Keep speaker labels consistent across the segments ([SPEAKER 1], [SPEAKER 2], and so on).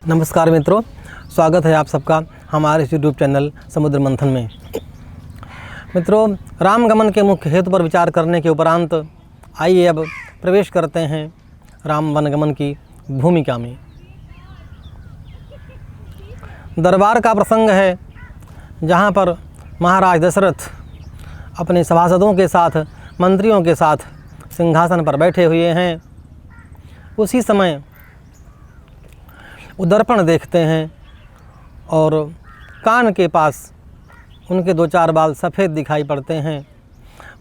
[SPEAKER 1] नमस्कार मित्रों, स्वागत है आप सबका हमारे इस यूट्यूब चैनल समुद्र मंथन में। मित्रों, रामगमन के मुख्य हेतु पर विचार करने के उपरांत आइए अब प्रवेश करते हैं राम वनगमन की भूमिका में। दरबार का प्रसंग है जहाँ पर महाराज दशरथ अपने सभासदों के साथ, मंत्रियों के साथ सिंहासन पर बैठे हुए हैं। उसी समय वो दर्पण देखते हैं और कान के पास उनके दो चार बाल सफ़ेद दिखाई पड़ते हैं।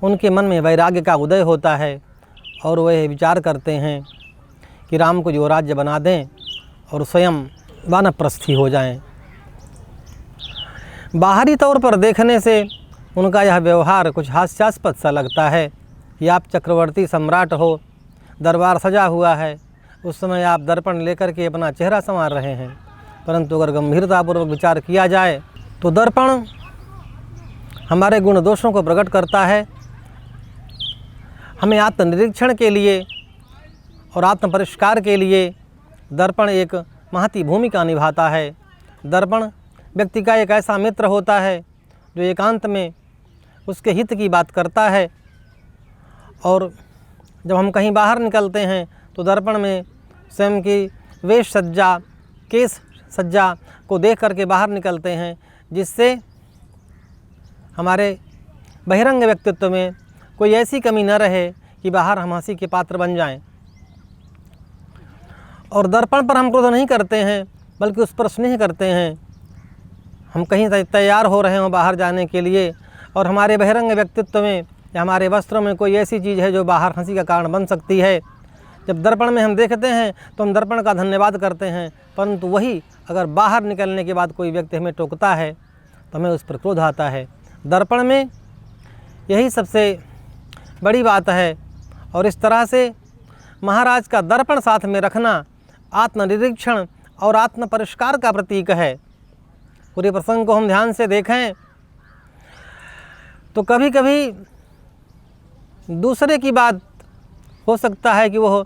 [SPEAKER 1] उनके मन में वैराग्य का उदय होता है और वह विचार करते हैं कि राम को जो राज्य बना दें और स्वयं वानप्रस्थी हो जाएं। बाहरी तौर पर देखने से उनका यह व्यवहार कुछ हास्यास्पद सा लगता है कि आप चक्रवर्ती सम्राट हो, दरबार सजा हुआ है, उस समय आप दर्पण लेकर के अपना चेहरा संवार रहे हैं। परंतु अगर गंभीरतापूर्वक विचार किया जाए तो दर्पण हमारे गुण दोषों को प्रकट करता है। हमें आत्मनिरीक्षण के लिए और आत्म परिष्कार के लिए दर्पण एक महती भूमिका निभाता है। दर्पण व्यक्ति का एक ऐसा मित्र होता है जो एकांत में उसके हित की बात करता है। और जब हम कहीं बाहर निकलते हैं तो दर्पण में स्वयं की वेश सज्जा, केश सज्जा को देख करके बाहर निकलते हैं, जिससे हमारे बहिरंग व्यक्तित्व में कोई ऐसी कमी न रहे कि बाहर हम हंसी के पात्र बन जाएं। और दर्पण पर हम क्रोध नहीं करते हैं, बल्कि उस पर स्नेह करते हैं। हम कहीं तैयार हो रहे हों बाहर जाने के लिए और हमारे बहिरंग व्यक्तित्व में या हमारे वस्त्रों में कोई ऐसी चीज़ है जो बाहर हंसी का कारण बन सकती है। जब दर्पण में हम देखते हैं तो हम दर्पण का धन्यवाद करते हैं, परंतु वही अगर बाहर निकलने के बाद कोई व्यक्ति हमें टोकता है तो हमें उस पर क्रोध आता है। दर्पण में यही सबसे बड़ी बात है। और इस तरह से महाराज का दर्पण साथ में रखना आत्मनिरीक्षण और आत्म परिष्कार का प्रतीक है। पूरे प्रसंग को हम ध्यान से देखें तो कभी कभी दूसरे की बात हो सकता है कि वह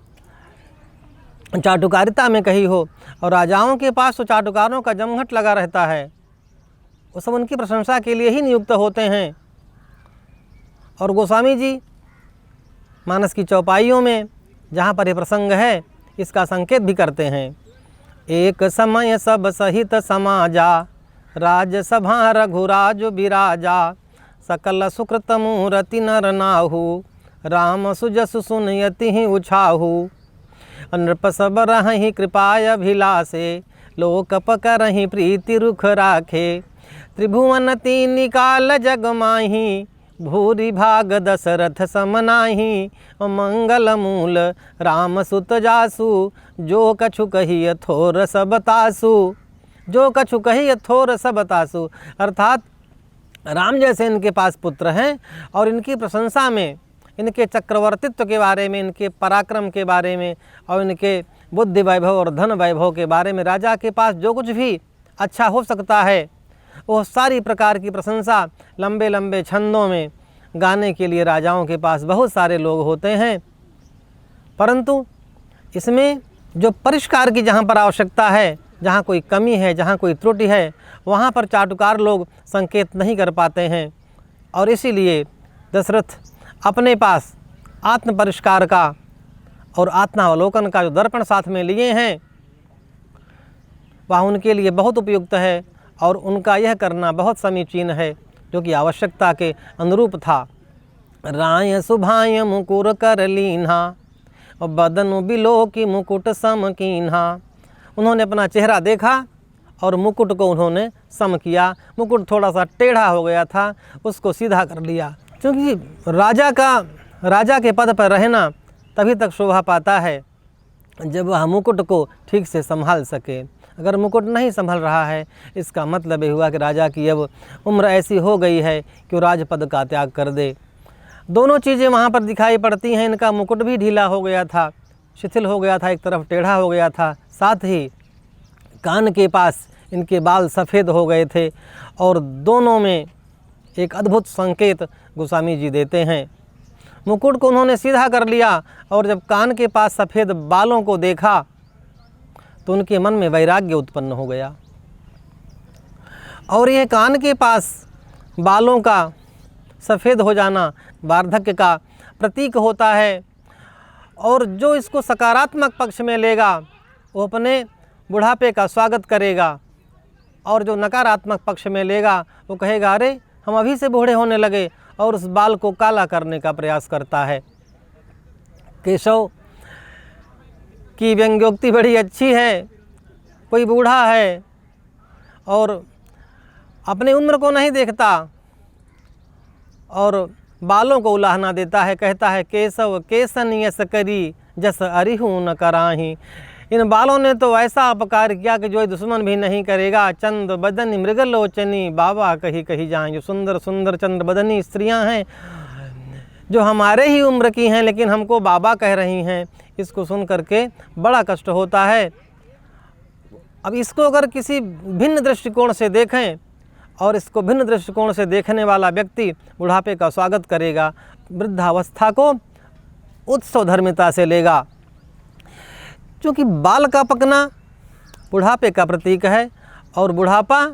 [SPEAKER 1] चाटुकारिता में कही हो, और राजाओं के पास तो चाटुकारों का जमघट लगा रहता है। वो सब उनकी प्रशंसा के लिए ही नियुक्त होते हैं। और गोस्वामी जी मानस की चौपाइयों में जहाँ पर यह प्रसंग है इसका संकेत भी करते हैं। एक समय सब सहित समाजा, राजसभा रघुराज बिराजा, सकल सुकृत मूरति नर नाहु, राम सुजसु सुनयति ही उछाहु, नृप सब रहि कृपाय अभिलाषे, लोक पकरहि प्रीति रुख राखे, त्रिभुवन तीन काल जग माही, भूरि भाग दशरथ समनाही, मंगल मूल राम सुत जासु, जो कछु कहिय थोर सब तासु। जो कछु कहिय थोर सब तासु, अर्थात राम जैसे इनके पास पुत्र हैं और इनकी प्रशंसा में, इनके चक्रवर्तित्व के बारे में, इनके पराक्रम के बारे में और इनके बुद्धि वैभव और धन वैभव के बारे में राजा के पास जो कुछ भी अच्छा हो सकता है वो सारी प्रकार की प्रशंसा लंबे लंबे छंदों में गाने के लिए राजाओं के पास बहुत सारे लोग होते हैं। परंतु इसमें जो परिष्कार की जहाँ पर आवश्यकता है, जहाँ कोई कमी है, जहाँ कोई त्रुटि है, वहाँ पर चाटुकार लोग संकेत नहीं कर पाते हैं। और इसीलिए दशरथ अपने पास आत्म परिष्कार का और आत्मावलोकन का जो दर्पण साथ में लिए हैं वह उनके लिए बहुत उपयुक्त है और उनका यह करना बहुत समीचीन है, जो कि आवश्यकता के अनुरूप था। राय सुभाय मुकुर कर लीन्हा, बदनु बिलो की मुकुट सम कीन्हा। उन्होंने अपना चेहरा देखा और मुकुट को उन्होंने सम किया। मुकुट थोड़ा सा टेढ़ा हो गया था, उसको सीधा कर लिया, क्योंकि राजा के पद पर रहना तभी तक शोभा पाता है जब वह मुकुट को ठीक से संभाल सके। अगर मुकुट नहीं संभल रहा है, इसका मतलब ये हुआ कि राजा की अब उम्र ऐसी हो गई है कि वो राजपद का त्याग कर दे। दोनों चीज़ें वहाँ पर दिखाई पड़ती हैं। इनका मुकुट भी ढीला हो गया था, शिथिल हो गया था, एक तरफ टेढ़ा हो गया था, साथ ही कान के पास इनके बाल सफ़ेद हो गए थे। और दोनों में एक अद्भुत संकेत गोस्वामी जी देते हैं। मुकुट को उन्होंने सीधा कर लिया और जब कान के पास सफ़ेद बालों को देखा तो उनके मन में वैराग्य उत्पन्न हो गया। और यह कान के पास बालों का सफ़ेद हो जाना वार्धक्य का प्रतीक होता है, और जो इसको सकारात्मक पक्ष में लेगा वो अपने बुढ़ापे का स्वागत करेगा, और जो नकारात्मक पक्ष में लेगा वो कहेगा अरे हम अभी से बूढ़े होने लगे, और उस बाल को काला करने का प्रयास करता है। केशव की व्यंग्योक्ति बड़ी अच्छी है। कोई बूढ़ा है और अपनी उम्र को नहीं देखता और बालों को उलाहना देता है, कहता है केशव केसन यस करी जस अरिहु न कराही। इन बालों ने तो ऐसा अपकार किया कि जो दुश्मन भी नहीं करेगा। चंद बदनी मृगलोचनी बाबा कही कही जाएं। जो सुंदर सुंदर चंद्र बदनी स्त्रियां हैं जो हमारे ही उम्र की हैं लेकिन हमको बाबा कह रही हैं, इसको सुन करके बड़ा कष्ट होता है। अब इसको अगर किसी भिन्न दृष्टिकोण से देखें और इसको भिन्न दृष्टिकोण से देखने वाला व्यक्ति बुढ़ापे का स्वागत करेगा, वृद्धावस्था को उत्सव धर्मिता से लेगा। क्योंकि बाल का पकना बुढ़ापे का प्रतीक है और बुढ़ापा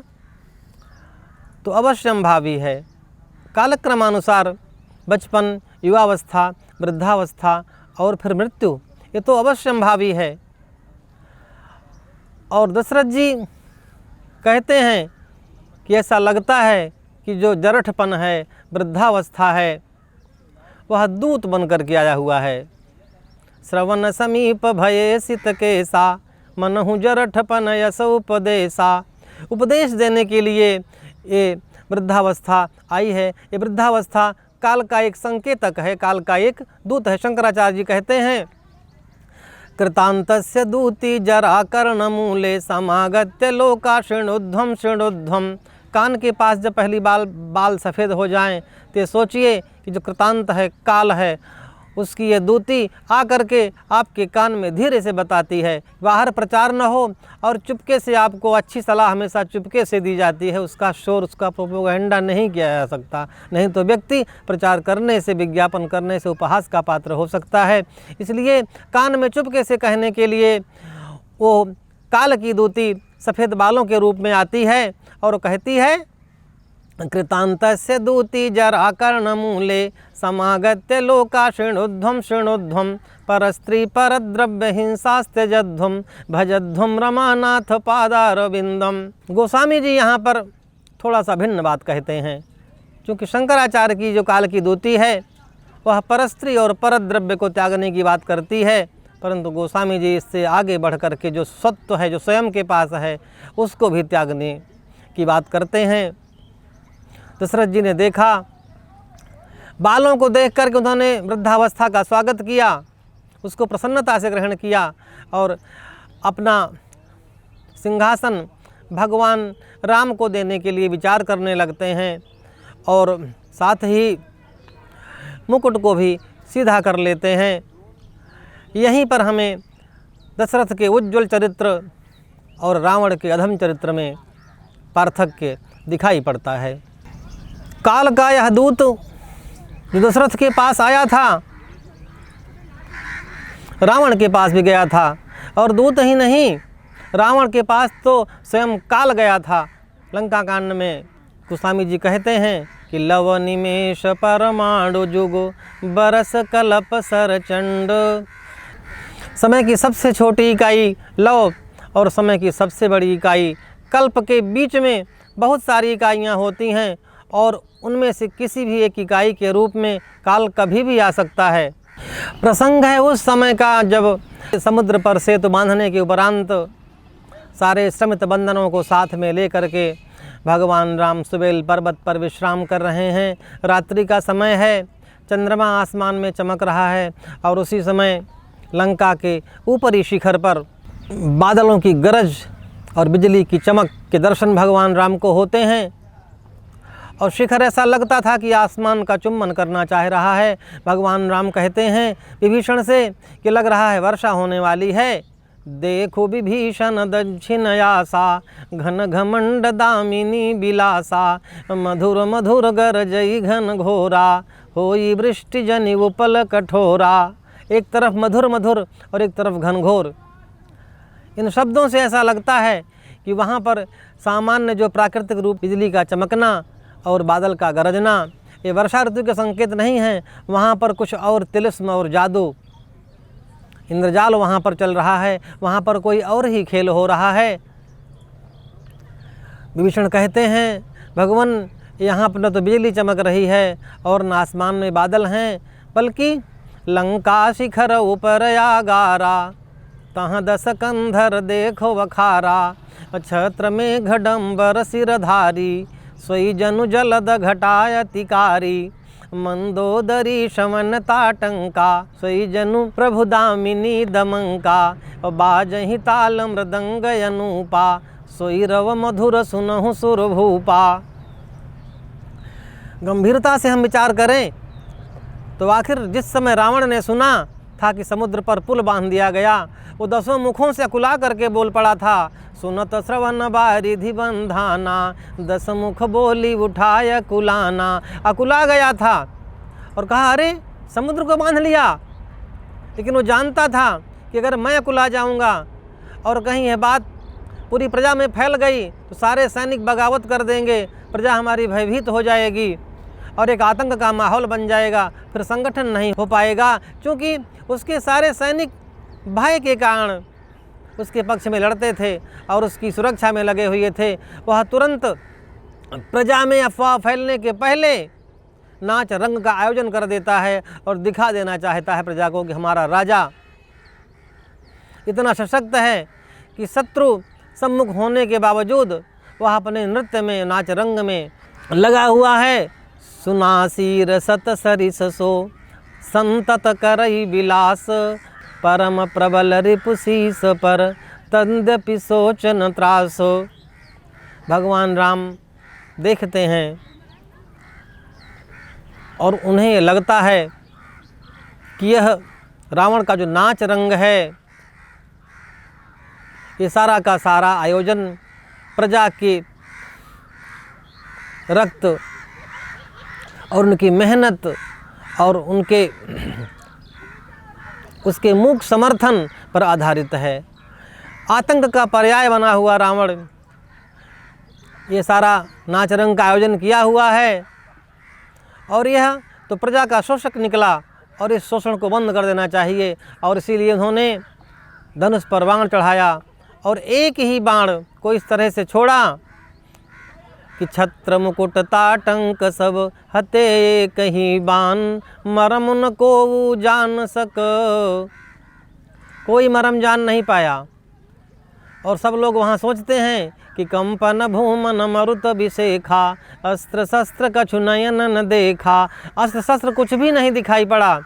[SPEAKER 1] तो अवश्यंभावी है। कालक्रमानुसार बचपन, युवावस्था, वृद्धावस्था और फिर मृत्यु, ये तो अवश्यंभावी है। और दशरथ जी कहते हैं कि ऐसा लगता है कि जो जरठपन है, वृद्धावस्था है, वह दूत बन कर के आया हुआ है। श्रवण समीप भये सित केसा मनहु जरठपन यस उपदेशा। उपदेश देने के लिए ये वृद्धावस्था आई है। ये वृद्धावस्था काल का एक संकेतक है, काल का एक दूत है। शंकराचार्य जी कहते हैं कृतांतस्य दूती जरा कर्णमूले समागत्य लोका शृणुध्वम शृणुध्वम। कान के पास जब पहली बाल सफ़ेद हो जाएं तो सोचिए कि जो कृतांत है, काल है, उसकी ये दूती आकर के आपके कान में धीरे से बताती है। बाहर प्रचार न हो और चुपके से आपको अच्छी सलाह हमेशा चुपके से दी जाती है, उसका शोर, उसका प्रोपेगेंडा नहीं किया जा सकता। नहीं तो व्यक्ति प्रचार करने से, विज्ञापन करने से उपहास का पात्र हो सकता है। इसलिए कान में चुपके से कहने के लिए वो काल की दूती सफ़ेद बालों के रूप में आती है और कहती है कृतांतस्य दूती जरा कर्णमूले समागत्य लोका शृणुध्वम शृणुध्वम परस्त्री परद्रव्य हिंसास्त्यजध्वम भजध्वम रमानाथ पादारविंदम। गोस्वामी जी यहाँ पर थोड़ा सा भिन्न बात कहते हैं, क्योंकि शंकराचार्य की जो काल की दूती है वह परस्त्री और परद्रव्य को त्यागने की बात करती है, परंतु गोस्वामी जी इससे आगे बढ़ कर के जो सत्व है, जो स्वयं के पास है, उसको भी त्यागने की बात करते हैं। दशरथ जी ने देखा, बालों को देख करके उन्होंने वृद्धावस्था का स्वागत किया, उसको प्रसन्नता से ग्रहण किया और अपना सिंहासन भगवान राम को देने के लिए विचार करने लगते हैं और साथ ही मुकुट को भी सीधा कर लेते हैं। यहीं पर हमें दशरथ के उज्ज्वल चरित्र और रावण के अधम चरित्र में पार्थक्य दिखाई पड़ता है। काल का यह दूत जो दशरथ के पास आया था, रावण के पास भी गया था, और दूत ही नहीं, रावण के पास तो स्वयं काल गया था। लंका कांड में गोस्वामी जी कहते हैं कि लव निमेष परमाणु जुगो बरस कल्प सरचंड। समय की सबसे छोटी इकाई लव और समय की सबसे बड़ी इकाई कल्प के बीच में बहुत सारी इकाइयाँ होती हैं और उनमें से किसी भी एक इकाई के रूप में काल कभी भी आ सकता है। प्रसंग है उस समय का जब समुद्र पर सेतु बांधने के उपरांत सारे श्रमित बंधनों को साथ में ले करके भगवान राम सुबेल पर्वत पर विश्राम कर रहे हैं। रात्रि का समय है, चंद्रमा आसमान में चमक रहा है और उसी समय लंका के ऊपरी शिखर पर बादलों की गरज और बिजली की चमक के दर्शन भगवान राम को होते हैं और शिखर ऐसा लगता था कि आसमान का चुम्बन करना चाह रहा है। भगवान राम कहते हैं विभीषण से कि लग रहा है वर्षा होने वाली है। देखो विभीषण दक्षिण आसा घन घमंड दामिनी बिलासा मधुर मधुर गरजई घन घोरा होई वृष्टि जनि उपल कठोरा। एक तरफ मधुर मधुर और एक तरफ घनघोर, इन शब्दों से ऐसा लगता है कि वहाँ पर सामान्य जो प्राकृतिक रूप बिजली का चमकना और बादल का गरजना ये वर्षा ऋतु के संकेत नहीं हैं। वहाँ पर कुछ और तिलिस्म और जादू, इंद्रजाल वहाँ पर चल रहा है, वहाँ पर कोई और ही खेल हो रहा है। विभीषण कहते हैं, भगवान यहाँ पर न तो बिजली चमक रही है और न आसमान में बादल हैं, बल्कि लंका शिखर ऊपर आगारा, तहाँ 10 कंधर देखो वखारा, छत्र में घडम्बर सिरधारी, सोई जनु जलद घटायतिकारी, मंदोदरी शमन ताटंका, सोई जनु प्रभु दामिनी दमंका, बाजहि ताल मृदंग अनूपा, सोई रव मधुर सुनहु सुरभूपा। गंभीरता से हम विचार करें तो आखिर जिस समय रावण ने सुना था कि समुद्र पर पुल बांध दिया गया, वो 10 मुखों से अकुला करके बोल पड़ा था, सुनत श्रवण बारिधि बंधाना, 10 मुख बोली उठाय कुलाना। अकुला गया था और कहा, अरे समुद्र को बांध लिया। लेकिन वो जानता था कि अगर मैं अकुला जाऊंगा और कहीं यह बात पूरी प्रजा में फैल गई तो सारे सैनिक बगावत कर देंगे, प्रजा हमारी भयभीत हो जाएगी और एक आतंक का माहौल बन जाएगा, फिर संगठन नहीं हो पाएगा। क्योंकि उसके सारे सैनिक भय के कारण उसके पक्ष में लड़ते थे और उसकी सुरक्षा में लगे हुए थे। वह तुरंत प्रजा में अफवाह फैलने के पहले नाच रंग का आयोजन कर देता है और दिखा देना चाहता है प्रजा को कि हमारा राजा इतना सशक्त है कि शत्रु सम्मुख होने के बावजूद वह अपने नृत्य में, नाच रंग में लगा हुआ है। सुनासीर सत सरिस सो, संतत करई विलास, परम प्रबल रिपुशीस पर, तद्यपि सोचन त्रास। भगवान राम देखते हैं और उन्हें लगता है कि यह रावण का जो नाच रंग है, ये सारा का सारा आयोजन प्रजा के रक्त और उनकी मेहनत और उसके मूक समर्थन पर आधारित है। आतंक का पर्याय बना हुआ रावण ये सारा नाच रंग का आयोजन किया हुआ है और यह तो प्रजा का शोषक निकला और इस शोषण को बंद कर देना चाहिए। और इसीलिए उन्होंने धनुष पर बाण चढ़ाया और एक ही बाण को इस तरह से छोड़ा कि छत्र मुकुट ताटंक सब हते कहीं बान, मरम न को जान सक। कोई मरम जान नहीं पाया और सब लोग वहाँ सोचते हैं कि कंपन भूमन मरुत विशेखा, अस्त्र शस्त्र कछु नयन न देखा। अस्त्र शस्त्र कुछ भी नहीं दिखाई पड़ा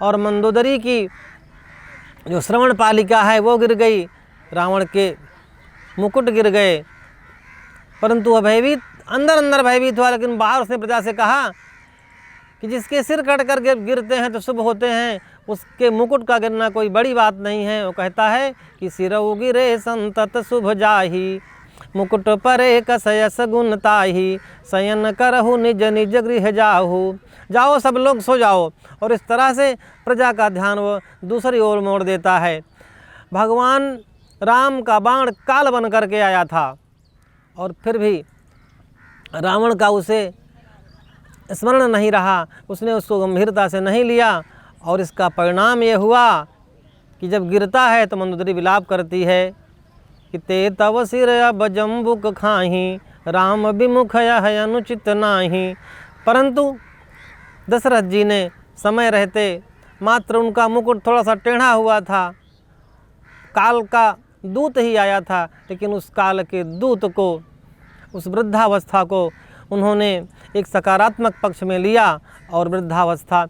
[SPEAKER 1] और मंदोदरी की जो श्रवण पालिका है वो गिर गई, रावण के मुकुट गिर गए। परंतु वह भयभीत अंदर अंदर भयभीत हुआ, लेकिन बाहर उसने प्रजा से कहा कि जिसके सिर कट कर गिरते हैं तो शुभ होते हैं, उसके मुकुट का गिरना कोई बड़ी बात नहीं है। वो कहता है कि सिरऊ गिरे संतत शुभ जाही, मुकुट परे कसयस गुण ताही, शयन करहु निज निज गृह जाहु। जाओ सब लोग सो जाओ। और इस तरह से प्रजा का ध्यान वो दूसरी ओर मोड़ देता है। भगवान राम का बाण काल बन करके आया था और फिर भी रावण का उसे स्मरण नहीं रहा, उसने उसको गंभीरता से नहीं लिया और इसका परिणाम ये हुआ कि जब गिरता है तो मंदोदरी विलाप करती है कि ते तव सिर अब जम्बुक खाही, राम विमुख यह अनुचित नाही। परंतु दशरथ जी ने समय रहते मात्र उनका मुकुट थोड़ा सा टेढ़ा हुआ था, काल का दूत ही आया था, लेकिन उस काल के दूत को, उस वृद्धावस्था को उन्होंने एक सकारात्मक पक्ष में लिया और वृद्धावस्था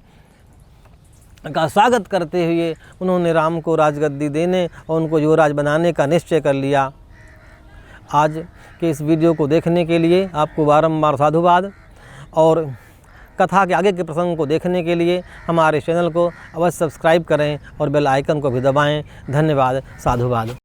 [SPEAKER 1] का स्वागत करते हुए उन्होंने राम को राजगद्दी देने और उनको युवराज बनाने का निश्चय कर लिया। आज के इस वीडियो को देखने के लिए आपको बारंबार साधुवाद और कथा के आगे के प्रसंग को देखने के लिए हमारे चैनल को अवश्य सब्सक्राइब करें और बेल आइकन को भी दबाएं। धन्यवाद, साधुवाद।